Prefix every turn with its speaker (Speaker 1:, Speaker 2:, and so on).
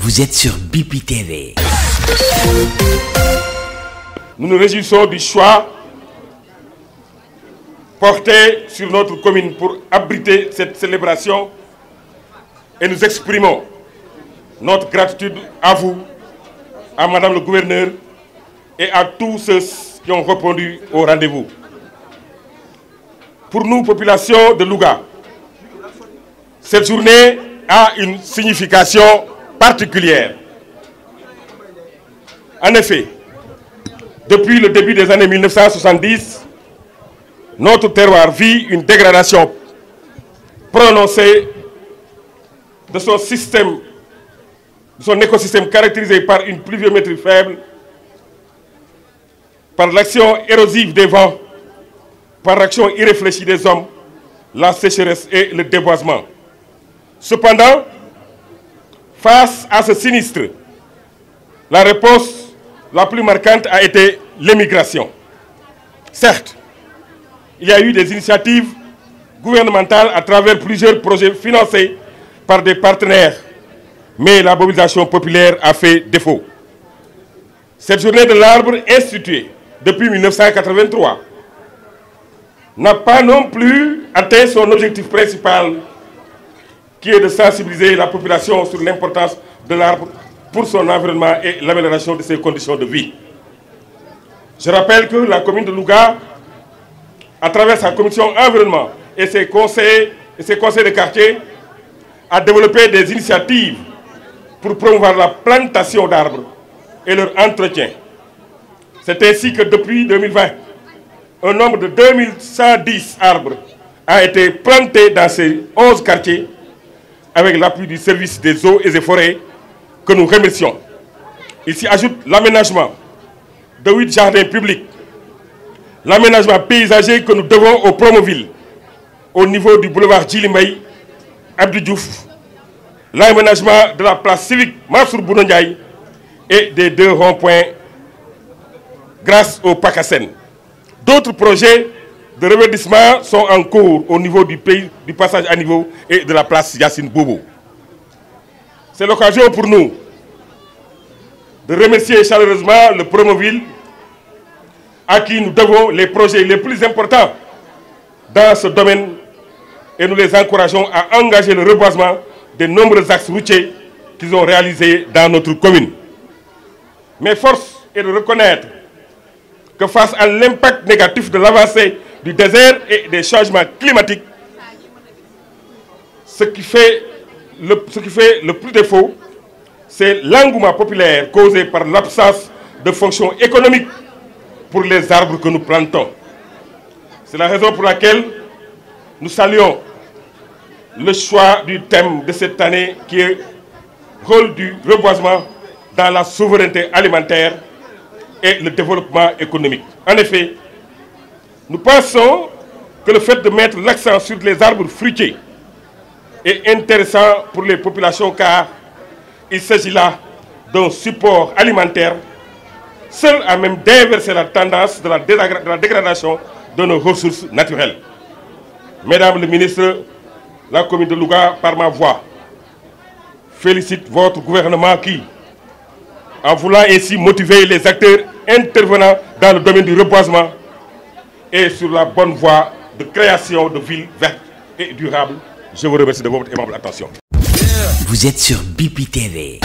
Speaker 1: Vous êtes sur Bipi TV.
Speaker 2: Nous nous réjouissons du choix porté sur notre commune pour abriter cette célébration et nous exprimons notre gratitude à vous, à Madame le gouverneur et à tous ceux qui ont répondu au rendez-vous. Pour nous, population de Louga, cette journée a une signification particulière. En effet, depuis le début des années 1970, notre terroir vit une dégradation prononcée de son système, de son écosystème caractérisé par une pluviométrie faible, par l'action érosive des vents, par l'action irréfléchie des hommes, la sécheresse et le déboisement. Cependant, face à ce sinistre, la réponse la plus marquante a été l'émigration. Certes, il y a eu des initiatives gouvernementales à travers plusieurs projets financés par des partenaires, mais la mobilisation populaire a fait défaut. Cette journée de l'arbre, instituée depuis 1983, n'a pas non plus atteint son objectif principal, qui est de sensibiliser la population sur l'importance de l'arbre pour son environnement et l'amélioration de ses conditions de vie. Je rappelle que la commune de Louga, à travers sa commission environnement et ses conseils de quartier, a développé des initiatives pour promouvoir la plantation d'arbres et leur entretien. C'est ainsi que depuis 2020, un nombre de 2110 arbres a été planté dans ces 11 quartiers avec l'appui du service des eaux et des forêts que nous remercions. Il s'y ajoute l'aménagement de 8 jardins publics, l'aménagement paysager que nous devons au Promoville, au niveau du boulevard Djilimbaï, Abdou Diouf, l'aménagement de la place civique Mansour Bouna Ndiaye et des 2 ronds-points grâce au PACASEN. D'autres projets de reverdissement sont en cours au niveau du passage à niveau et de la place Yacine Bobo. C'est l'occasion pour nous de remercier chaleureusement le Promoville à qui nous devons les projets les plus importants dans ce domaine et nous les encourageons à engager le reboisement des nombreux axes routiers qu'ils ont réalisés dans notre commune. Mais force est de reconnaître que face à l'impact négatif de l'avancée du désert et des changements climatiques, ce qui fait le plus défaut, c'est l'engouement populaire causé par l'absence de fonction économique pour les arbres que nous plantons. C'est la raison pour laquelle nous saluons le choix du thème de cette année qui est le rôle du reboisement dans la souveraineté alimentaire et le développement économique. En effet, nous pensons que le fait de mettre l'accent sur les arbres fruitiers est intéressant pour les populations car il s'agit là d'un support alimentaire seul à même d'inverser la tendance de la dégradation de nos ressources naturelles. Mesdames les ministres, la commune de Louga, par ma voix, félicite votre gouvernement qui, en voulant ainsi motiver les acteurs intervenant dans le domaine du reboisement, est sur la bonne voie de création de villes vertes et durables. Je vous remercie de votre aimable attention.
Speaker 1: Vous êtes sur Bipi TV.